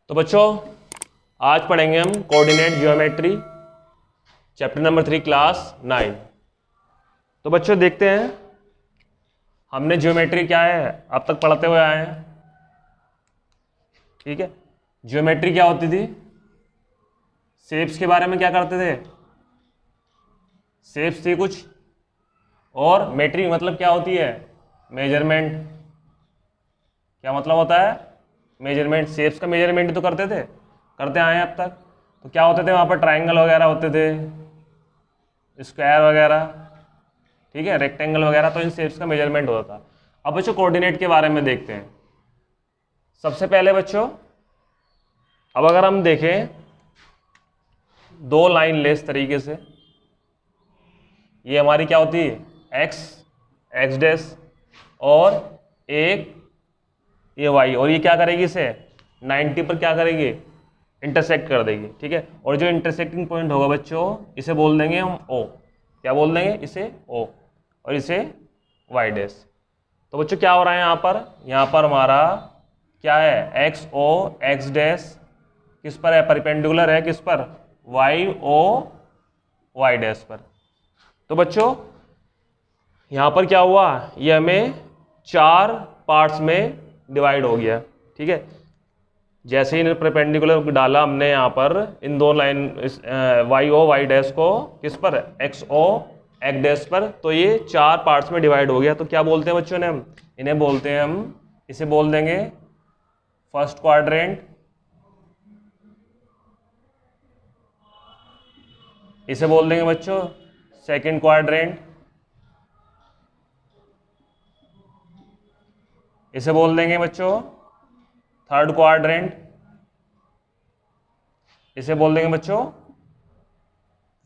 तो बच्चों आज पढ़ेंगे हम coordinate geometry chapter number 3 class 9। तो बच्चों देखते हैं हमने ज्योमेट्री क्या है अब तक पढ़ते हुए आए हैं। ठीक है, ज्योमेट्री क्या होती थी? शेप्स के बारे में क्या करते थे? शेप्स थी कुछ, और मेट्री मतलब क्या होती है? मेजरमेंट। क्या मतलब होता है? मेजरमेंट। शेप्स का मेजरमेंट तो करते आए हैं अब तक। तो क्या होते थे वहाँ पर? ट्रायंगल वगैरह होते थे, स्क्वायर वगैरह, ठीक है, रेक्टेंगल वगैरह। तो इन शेप्स का मेजरमेंट होता था। अब बच्चों कोऑर्डिनेट के बारे में देखते हैं। सबसे पहले बच्चों अब अगर हम देखें दो लाइन लेस तरीके से, ये हमारी क्या होती है? एक्स डैश, और एक ये वाई, और ये क्या करेगी? इसे 90 पर क्या करेगी? इंटरसेक्ट कर देगी। ठीक है, और जो इंटरसेक्टिंग पॉइंट होगा बच्चों इसे बोल देंगे हम ओ। क्या बोल देंगे? इसे ओ, और इसे वाई डैश। तो बच्चों क्या हो रहा है यहाँ पर हमारा क्या है? एक्स ओ एक्स डैश किस पर है? परपेंडिकुलर है किस पर? वाई ओ वाई डैश पर। तो बच्चों यहाँ पर क्या हुआ? ये हमें 4 पार्ट्स में डिवाइड हो गया। ठीक है, जैसे ही परपेंडिकुलर डाला हमने यहाँ पर इन दो line Y O Y dash को किस पर? एक्स ओ एक्स डैश पर। तो ये 4 पार्ट्स में डिवाइड हो गया। तो क्या बोलते हैं बच्चों ने? हम इन्हें बोलते हैं, हम इसे बोल देंगे फर्स्ट क्वाड्रेंट, इसे बोल देंगे बच्चों सेकंड क्वाड्रेंट, इसे बोल देंगे बच्चों थर्ड क्वाड्रेंट, इसे बोल देंगे बच्चों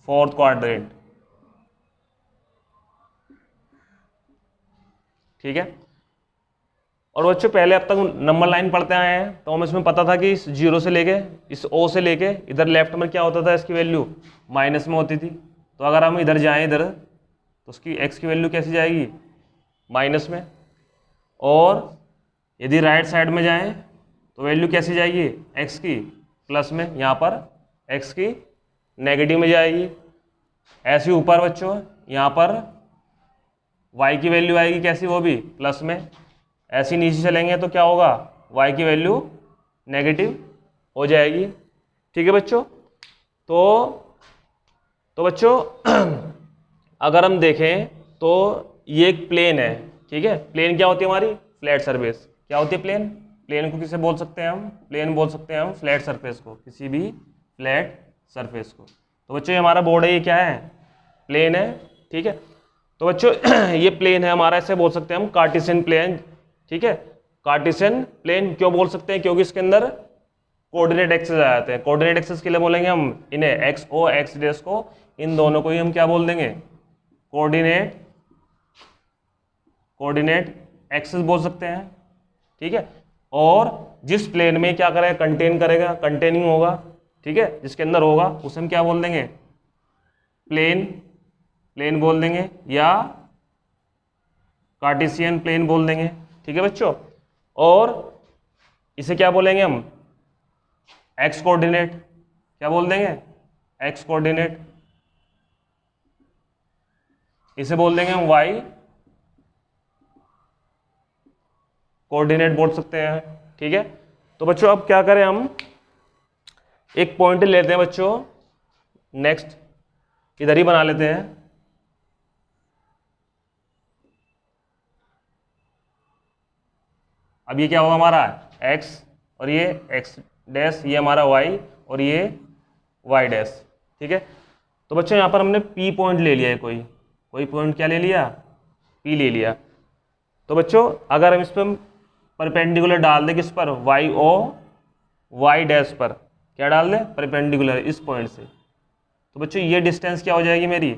फोर्थ क्वाड्रेंट। ठीक है, और बच्चों पहले अब तक नंबर लाइन पढ़ते आए हैं तो हमें इसमें पता था कि इस 0 से लेके इस O से लेके इधर लेफ्ट में क्या होता था? इसकी वैल्यू माइनस में होती थी। तो अगर हम इधर जाएं इधर तो उसकी x की वैल्यू कैसी जाएगी? माइनस में। और यदि राइट साइड में जाएं तो वैल्यू कैसी जाएगी? x की प्लस में, यहाँ पर x की नेगेटिव में जाएगी। ऐसे ऊपर बच्चों यहाँ पर y की वैल्यू आएगी कैसी? वो भी प्लस में। ऐसे नीचे चलेंगे तो क्या होगा? y की वैल्यू नेगेटिव हो जाएगी। ठीक है बच्चों, तो बच्चों अगर हम देखें तो ये एक प्लेन है। ठीक है, प्लेन क्या होती है हमारी? Flat surface. क्या होती है प्लेन? प्लेन को किसे बोल सकते हैं हम? प्लेन बोल सकते हैं हम फ्लैट सरफेस को, किसी भी फ्लैट सरफेस को। तो बच्चों ये हमारा बोर्ड है, ये क्या है? प्लेन है। ठीक है, तो बच्चों ये प्लेन है हमारा, इसे बोल सकते हैं हम कार्टेशियन प्लेन। ठीक है, कार्टेशियन प्लेन क्यों बोल सकते हैं? क्योंकि इसके अंदर कोऑर्डिनेट एक्सेस आ जाते हैं। कोऑर्डिनेट एक्सेस के लिए बोलेंगे हम इन्हें एक्स ओ एक्स डैश को, इन दोनों को ही हम क्या बोल देंगे? कोऑर्डिनेट एक्सेस बोल सकते हैं। ठीक है, और जिस प्लेन में क्या करेगा? कंटेन करेगा, कंटेनिंग होगा। ठीक है, जिसके अंदर होगा उसे हम क्या बोल देंगे? प्लेन बोल देंगे, या कार्टेशियन प्लेन बोल देंगे। ठीक है बच्चों, और इसे क्या बोलेंगे हम? X coordinate. क्या बोल देंगे? X coordinate. इसे बोल देंगे हम वाई कोऑर्डिनेट बोल सकते हैं। ठीक है, तो बच्चों अब क्या करें? हम एक पॉइंट लेते हैं बच्चों, नेक्स्ट इधर ही बना लेते हैं। अब ये क्या होगा हमारा? x, और ये x डैश, ये हमारा y, और ये y डैश। ठीक है, तो बच्चों यहाँ पर हमने p पॉइंट ले लिया है। कोई पॉइंट क्या ले लिया? p ले लिया। तो बच्चों अगर हम इस पर परपेंडिकुलर डाल दें किस पर? y o y डैश पर। क्या डाल दें? परपेंडिकुलर इस पॉइंट से। तो बच्चों ये डिस्टेंस क्या हो जाएगी मेरी?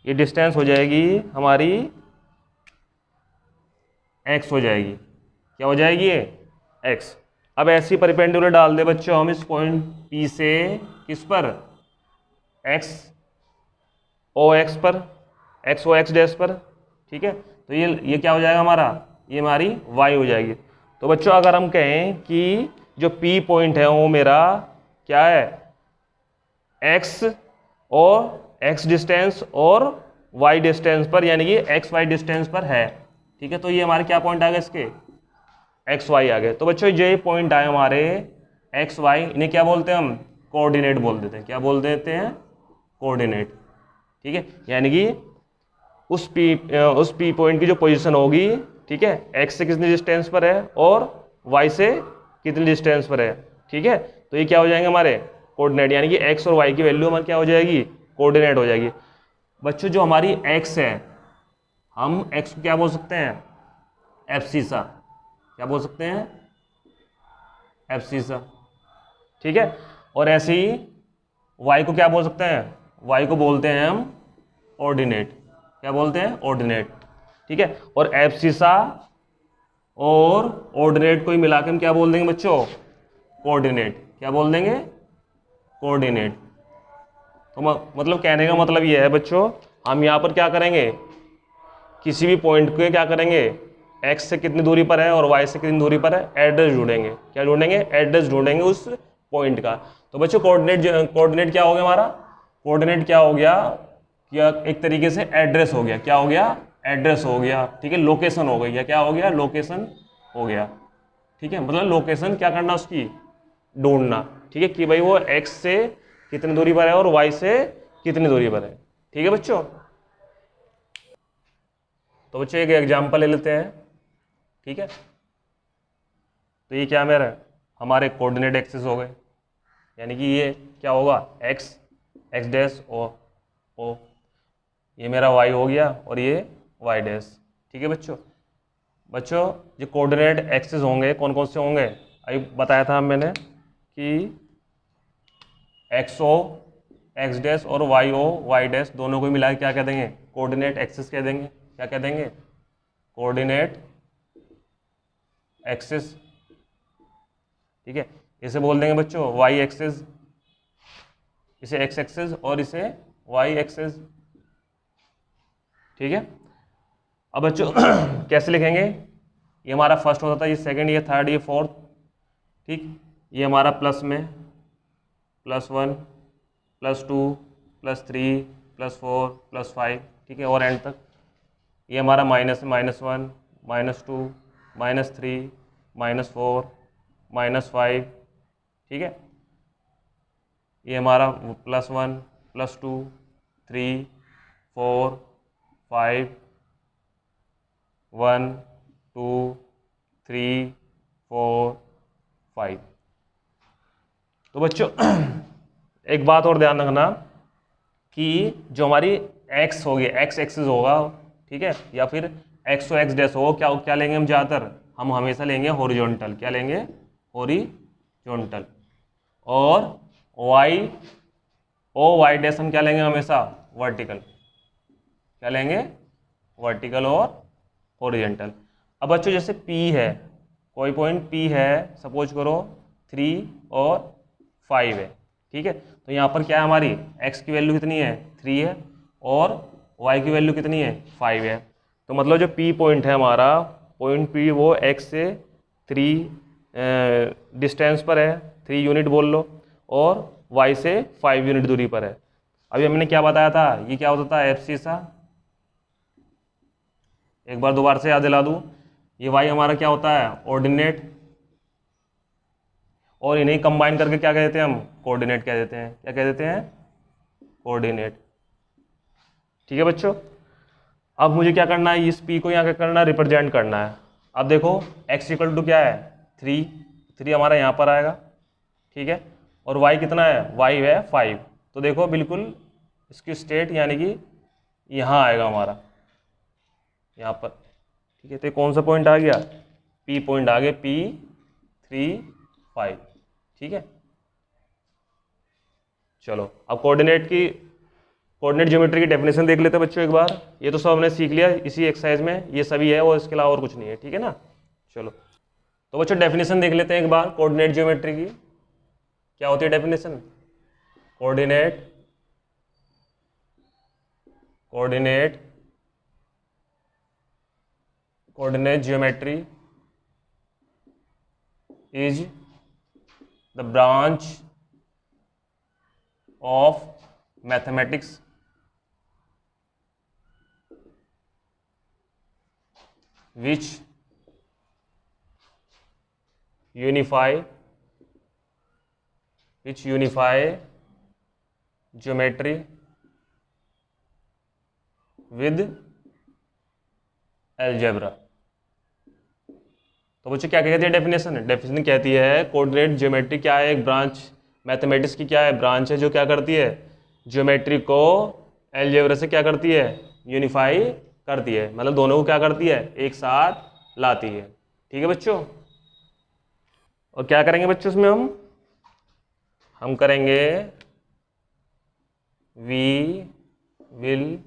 ये डिस्टेंस हो जाएगी हमारी x हो जाएगी। क्या हो जाएगी? ये x। अब ऐसी परपेंडिकुलर डाल दे बच्चों हम इस पॉइंट P से किस पर? x o x पर, x o x डैश पर। ठीक है, तो ये क्या हो जाएगा हमारा? ये हमारी y हो जाएगी। तो बच्चों अगर हम कहें कि जो P पॉइंट है वो मेरा क्या है, x और x डिस्टेंस और y डिस्टेंस पर, यानी कि x y डिस्टेंस पर है। ठीक है, तो ये हमारे क्या पॉइंट आ गए इसके, एक्स वाई आ गए। तो बच्चों ये पॉइंट आए हमारे एक्स वाई, इन्हें क्या बोलते हैं हम, कोऑर्डिनेट बोल देते हैं। क्या बोल देते हैं, कोऑर्डिनेट। ठीक है, यानी कि उस पी पॉइंट की जो पोजीशन होगी, ठीक है, एक्स से कितनी डिस्टेंस पर है और वाई से कितनी डिस्टेंस पर है। ठीक है, तो ये क्या हो जाएंगे हमारे कोऑर्डिनेट, यानी कि एक्स और वाई की वैल्यू हमारी क्या हो जाएगी, कोऑर्डिनेट हो जाएगी। बच्चों जो हमारी एक्स है, हम एक्स को क्या बोल सकते हैं, एब्सिसा। क्या बोल सकते हैं, एब्सिसा। ठीक है, और ऐसे ही वाई को क्या बोल सकते हैं, वाई को बोलते हैं हम ऑर्डिनेट। क्या बोलते हैं, ऑर्डिनेट। ठीक है, और एब्सिसा और ऑर्डिनेट को ही मिला के हम क्या बोल देंगे बच्चों, कोऑर्डिनेट। क्या बोल देंगे, कोऑर्डिनेट। तो मतलब कहने का मतलब ये है बच्चों, हम यहाँ पर क्या करेंगे, किसी भी पॉइंट को क्या करेंगे, एक्स से कितनी दूरी पर है और वाई से कितनी दूरी पर है, एड्रेस ढूंढेंगे। क्या ढूंढेंगे, एड्रेस ढूंढेंगे उस पॉइंट का। तो बच्चों कोऑर्डिनेट क्या हो गया हमारा, कोऑर्डिनेट क्या हो गया, क्या एक तरीके से एड्रेस हो गया। क्या हो गया, एड्रेस हो गया। ठीक है, लोकेशन हो गई, या क्या हो गया, लोकेशन हो गया। ठीक है, मतलब लोकेशन क्या करना उसकी, ढूंढना। ठीक है, कि भाई वो एक्स से कितनी दूरी पर है और वाई से कितनी दूरी पर है। ठीक है बच्चों, तो बच्चों एक एग्जांपल ले लेते हैं। ठीक है, तो ये क्या मेरा, हमारे कोऑर्डिनेट एक्सिस हो गए, यानी कि ये क्या होगा, एक्स डैश ओ, ये मेरा वाई हो गया और ये वाई डैश। ठीक है बच्चों, जो कोऑर्डिनेट एक्सिस होंगे कौन कौन से होंगे, अभी बताया था मैंने कि एक्स ओ एक्स डैश और वाई ओ वाई डैश दोनों को मिला के क्या कह देंगे, कोऑर्डिनेट एक्सिस कह देंगे। क्या कह देंगे, कोऑर्डिनेट एक्सिस। ठीक है, इसे बोल देंगे बच्चों वाई एक्सिस, इसे एक्स एक्सिस और इसे वाई एक्सिस। ठीक है, अब बच्चों कैसे लिखेंगे, ये हमारा फर्स्ट होता था, ये सेकंड, ये थर्ड, ये फोर्थ। ठीक, ये हमारा प्लस में +1 +2 +3 +4 +5। ठीक है, और एंड तक ये हमारा माइनस में -1 -2 -3 -4 -5। ठीक है, ये हमारा +1 +2 3 4 5 1 2 3 4 5। तो बच्चों एक बात और ध्यान रखना कि जो हमारी एक्स होगी, एक्स एक्सिस होगा, ठीक है, या फिर एक्स ओ एक्स डैश हो, क्या क्या लेंगे हम ज़्यादातर, हम हमेशा लेंगे हॉरिजॉन्टल। क्या लेंगे, हॉरिजॉन्टल। और वाई ओ वाई डैश हम क्या लेंगे हमेशा, वर्टिकल। क्या लेंगे, वर्टिकल और हॉरिजॉन्टल। अब बच्चों जैसे P है, कोई पॉइंट P है, सपोज करो 3 और 5 है। ठीक है, तो यहाँ पर क्या है, हमारी x की वैल्यू कितनी है, 3 है, और y की वैल्यू कितनी है, 5 है। तो मतलब जो P पॉइंट है हमारा, पॉइंट P वो x से 3 डिस्टेंस पर है, 3 यूनिट बोल लो, और y से 5 यूनिट दूरी पर है। अभी हमने क्या बताया था, ये क्या होता था, एब्सिसा। एक बार दोबारा से याद दिला दूं, ये y हमारा क्या होता है, ऑर्डिनेट, और इन्हें कंबाइन करके क्या कह देते हैं हम, कोऑर्डिनेट कह देते हैं। क्या कह देते हैं, कोऑर्डिनेट। ठीक है बच्चों, अब मुझे क्या करना है, इस p को यहाँ क्या करना है, रिप्रेजेंट करना है। अब देखो x इक्वल टू क्या है, 3 हमारा यहाँ पर आएगा। ठीक है, और y कितना है, y है 5। तो देखो बिल्कुल इसकी स्टेट यानी कि यहाँ आएगा हमारा, यहाँ पर। ठीक है, तो कौन सा पॉइंट आ गया, P पॉइंट आ गया, P 3 5। ठीक है, चलो अब कोऑर्डिनेट ज्योमेट्री की डेफिनेशन देख लेते हैं बच्चों एक बार। ये तो सब हमने सीख लिया इसी एक्सरसाइज में, ये सभी है और इसके अलावा और कुछ नहीं है। ठीक है ना, चलो तो बच्चों डेफिनेशन देख लेते हैं एक बार कोऑर्डिनेट ज्योमेट्री की। क्या होती है definition, coordinate geometry is the branch of mathematics which unify geometry with algebra। तो बच्चों क्या कहती है डेफिनेशन कहती है कोऑर्डिनेट ज्योमेट्री क्या है, एक ब्रांच मैथमेटिक्स की क्या है, ब्रांच है जो क्या करती है ज्योमेट्री को अलजेब्रा से क्या करती है, यूनिफाई करती है, मतलब दोनों को क्या करती है, एक साथ लाती है। ठीक है बच्चों, और क्या करेंगे बच्चों इसमें हम करेंगे we will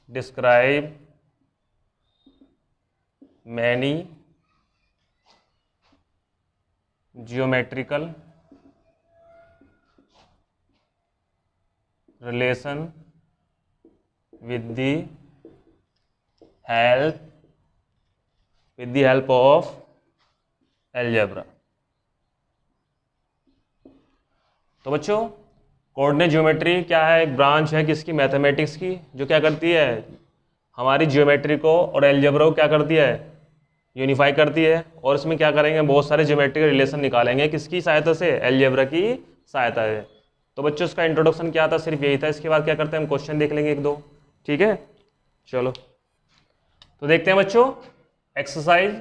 describe many geometrical relation with the help of algebra। तो बच्चों कोऑर्डिनेट ज्योमेट्री क्या है, एक ब्रांच है किसकी, मैथमेटिक्स की, जो क्या करती है हमारी ज्योमेट्री को और अलजेब्रा को क्या करती है, यूनिफाई करती है। और इसमें क्या करेंगे, बहुत सारे ज्योमेट्रिक रिलेशन निकालेंगे, किसकी सहायता से, अलजेब्रा की सहायता से। तो बच्चों इसका इंट्रोडक्शन क्या था, सिर्फ यही था। इसके बाद क्या करते हैं हम क्वेश्चन देख लेंगे एक दो। ठीक है, चलो तो देखते हैं बच्चों एक्सरसाइज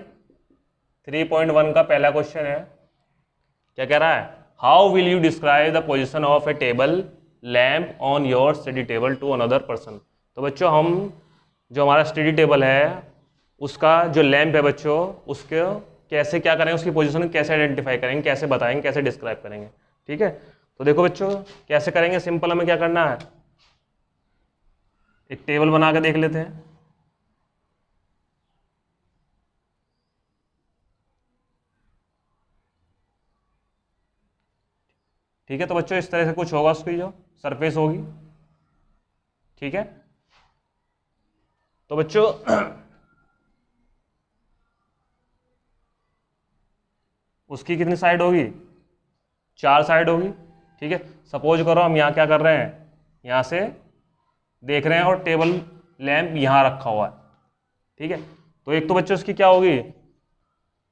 3.1 का पहला क्वेश्चन है। क्या कह रहा है, how will you describe the position of a table lamp on your study table to another person. तो बच्चों हम जो हमारा स्टडी टेबल है उसका जो लैंप है बच्चों, उसके कैसे क्या करेंगे, उसकी पोजीशन कैसे आइडेंटिफाई करेंगे, कैसे बताएंगे, कैसे डिस्क्राइब करेंगे। ठीक है, तो देखो बच्चों कैसे करेंगे, सिंपल हमें क्या करना है, एक टेबल बना के देख लेते हैं। ठीक है, तो बच्चों इस तरह से कुछ होगा, उसकी जो सरफेस होगी। ठीक है, तो बच्चों उसकी कितनी साइड होगी, 4 साइड होगी। ठीक है, सपोज करो हम यहाँ क्या कर रहे हैं, यहाँ से देख रहे हैं और टेबल लैंप यहाँ रखा हुआ है। ठीक है, तो एक तो बच्चों उसकी क्या होगी,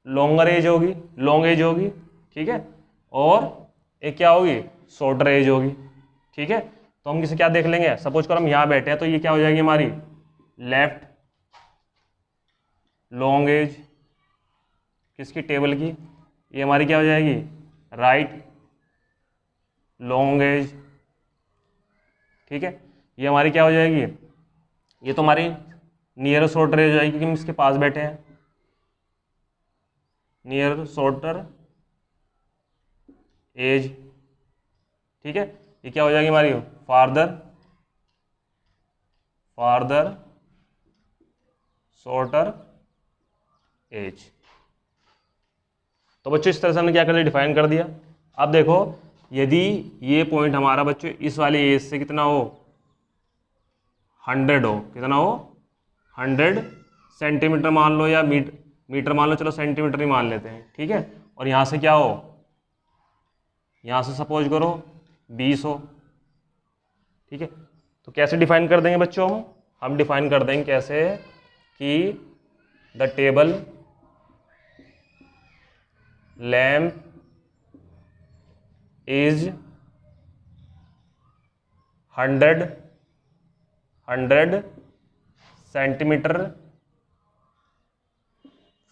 लॉन्गर एज होगी, लॉन्ग एज होगी। ठीक है, और एक क्या होगी, शॉर्टर एज होगी। ठीक है, तो हम किसे क्या देख लेंगे, सपोज करो हम यहाँ बैठे हैं तो ये क्या हो जाएगी हमारी लेफ्ट लॉन्ग एज किसकी, टेबल की। ये हमारी क्या हो जाएगी राइट लॉन्ग एज। ठीक है, ये हमारी क्या हो जाएगी, ये तो हमारी नियर शॉर्टर एज हो जाएगी क्योंकि हम इसके पास बैठे हैं, नियर शॉर्टर एज। ठीक है, ये क्या हो जाएगी हमारी फार्दर शॉर्टर एज। तो बच्चों इस तरह से हमने क्या कर लिया, डिफाइन कर दिया। अब देखो यदि ये पॉइंट हमारा बच्चों इस वाली एज से कितना हो, 100 हो, कितना हो 100 सेंटीमीटर मान लो या मीटर मान लो, चलो सेंटीमीटर ही मान लेते हैं। ठीक है, और यहाँ से क्या हो, यहाँ से सपोज करो 20 हो। ठीक है, तो कैसे डिफाइन कर देंगे बच्चों, हम डिफाइन कर देंगे कैसे कि the table lamp is 100 centimetre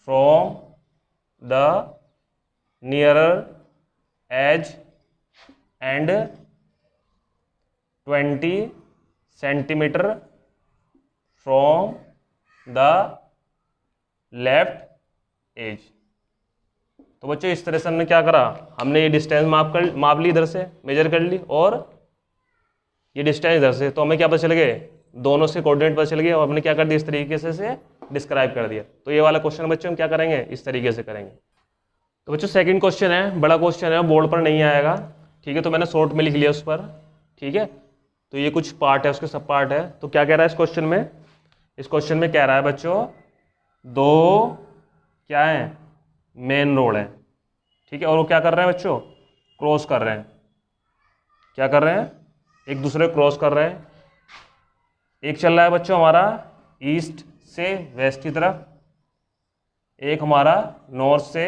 from the nearer edge and 20 centimetre from the left edge. तो बच्चों इस तरह से हमने क्या करा, हमने ये डिस्टेंस माप ली, इधर से मेजर कर ली, और ये डिस्टेंस इधर से, तो हमें क्या पता चल गए, दोनों से कोऑर्डिनेट पता चल गया, और हमने क्या कर दिया, इस तरीके से डिस्क्राइब कर दिया। तो ये वाला क्वेश्चन बच्चों हम क्या करेंगे, इस तरीके से करेंगे। तो बच्चों सेकंड क्वेश्चन है, बड़ा क्वेश्चन है, बोर्ड पर नहीं आएगा। ठीक है, तो मैंने शॉर्ट में लिख लिया उस पर। ठीक है, तो ये कुछ पार्ट है, उसके सब पार्ट है। तो क्या कह रहा है इस क्वेश्चन में, इस क्वेश्चन में कह रहा है बच्चों दो क्या है, मेन रोड है। ठीक है, और वो क्या कर रहे हैं बच्चों, क्रॉस कर रहे हैं, क्या कर रहे हैं, एक दूसरे को क्रॉस कर रहे हैं। एक चल रहा है बच्चों हमारा ईस्ट से वेस्ट की तरफ, एक हमारा नॉर्थ से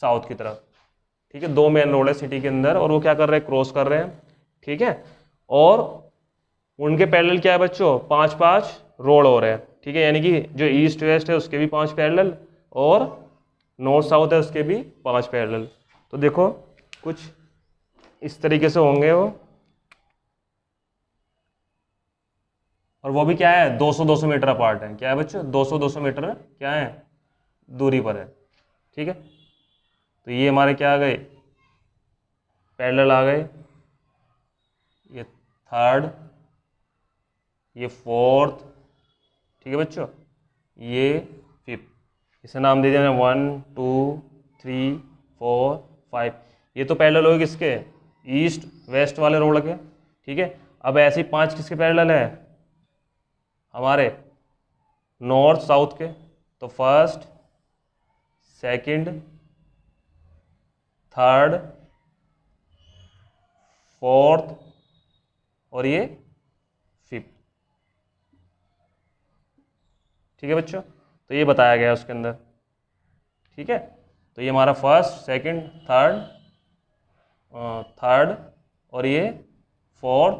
साउथ की तरफ, ठीक है, 2 मेन रोड है सिटी के अंदर, और वो क्या कर रहे हैं, क्रॉस कर रहे हैं, ठीक है। और उनके पैरेलल क्या है बच्चों, 5-5 रोड हो रहे हैं, ठीक है, यानी कि जो ईस्ट वेस्ट है उसके भी 5 पैरेलल और नॉर्थ साउथ है उसके भी 5 पैरेलल। तो देखो कुछ इस तरीके से होंगे वो, और वो भी क्या है, 200-200 मीटर अपार्ट है। क्या है बच्चों, 200-200 मीटर क्या है, दूरी पर है, ठीक है। तो ये हमारे क्या आ गए, पैरेलल आ गए, ये थर्ड, ये फोर्थ, ठीक है बच्चों, ये फिफ्थ, इसे नाम दे दिया 1 2 3 4 5। ये तो पैरेलल होगी किसके, ईस्ट वेस्ट वाले रोड के, ठीक है। अब ऐसे ही 5 किसके पैरेलल है, हमारे नॉर्थ साउथ के। तो फर्स्ट, सेकंड, थर्ड, फोर्थ और ये फिफ्थ, ठीक है बच्चों। तो ये बताया गया है उसके अंदर, ठीक है। तो ये हमारा फर्स्ट, सेकंड, थर्ड और ये फोर्थ,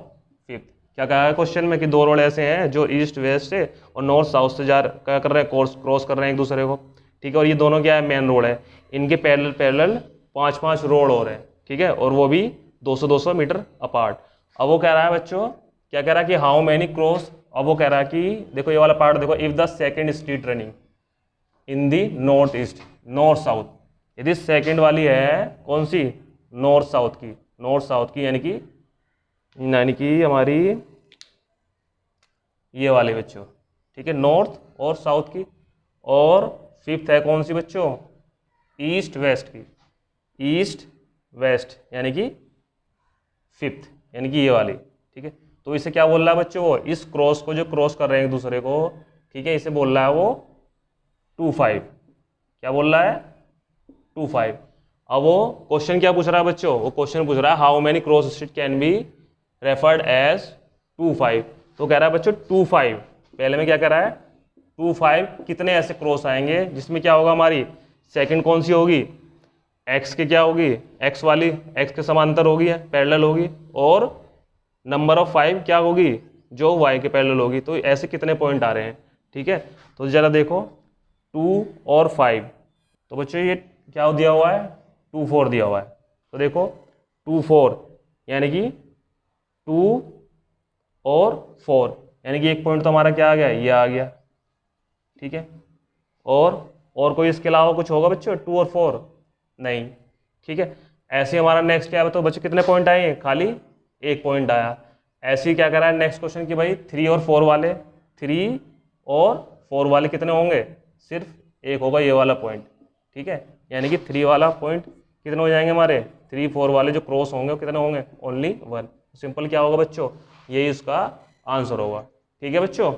फिफ्थ। क्या कहा है क्वेश्चन में कि 2 रोड ऐसे हैं जो ईस्ट वेस्ट से और नॉर्थ साउथ से क्या कर रहे हैं, क्रॉस कर रहे हैं एक दूसरे को, ठीक है। और ये दोनों क्या है, मेन रोड है, इनके पैरेलल पैरेलल 5-5 रोड हो रहे हैं, ठीक है, और वो भी 200-200 मीटर अपार्ट। अब वो कह रहा है बच्चों, क्या कह रहा है कि हाउ मैनी क्रॉस, अब वो कह रहा है कि देखो ये वाला पार्ट देखो, if the second street running in the north east, north south, यदि सेकंड वाली है कौन सी, नॉर्थ साउथ की, नॉर्थ साउथ की यानी कि हमारी ये वाले बच्चों, ठीक है, नॉर्थ और साउथ की। और फिफ्थ है कौन सी बच्चों, ईस्ट वेस्ट की, ईस्ट वेस्ट यानी कि फिफ्थ, यानी कि ये वाली, ठीक है। तो इसे क्या बोल रहा है बच्चों, वो इस क्रॉस को जो क्रॉस कर रहे हैं एक दूसरे को, ठीक है, इसे बोल रहा है वो 2-5। क्या बोल रहा है, 2-5। अब वो क्वेश्चन क्या पूछ रहा है बच्चों, वो क्वेश्चन पूछ रहा है how many cross street can be referred as 2-5। तो कह रहा है बच्चों 2-5, पहले में क्या कह रहा है, 2-5 कितने ऐसे क्रॉस आएंगे जिसमें क्या होगा, हमारी सेकंड कौन सी होगी, एक्स के क्या होगी, एक्स वाली एक्स के समांतर होगी, पैरेलल होगी, और नंबर ऑफ 5 क्या होगी, जो वाई के पैरेलल होगी। तो ऐसे कितने पॉइंट आ रहे हैं, ठीक है। तो जरा देखो 2 और 5, तो बच्चों ये क्या दिया हुआ है, 2-4 दिया हुआ है। तो देखो 2-4 यानी कि 2 और 4, यानी कि एक पॉइंट तो हमारा क्या आ गया, ये आ गया, ठीक है। और कोई इसके अलावा कुछ होगा बच्चों, 2 और 4 नहीं, ठीक है। ऐसे हमारा नेक्स्ट क्या है, तो बच्चों कितने पॉइंट आए, खाली एक पॉइंट आया। ऐसे ही क्या कह रहा है नेक्स्ट क्वेश्चन कि भाई 3 और 4 वाले, 3 और 4 वाले कितने होंगे, सिर्फ एक होगा ये वाला पॉइंट, ठीक है। यानी कि 3 वाला पॉइंट कितने हो जाएंगे हमारे, 3-4 वाले जो क्रॉस होंगे वो कितने होंगे, ओनली 1। सिंपल क्या होगा बच्चों, यही उसका आंसर होगा, ठीक है बच्चों।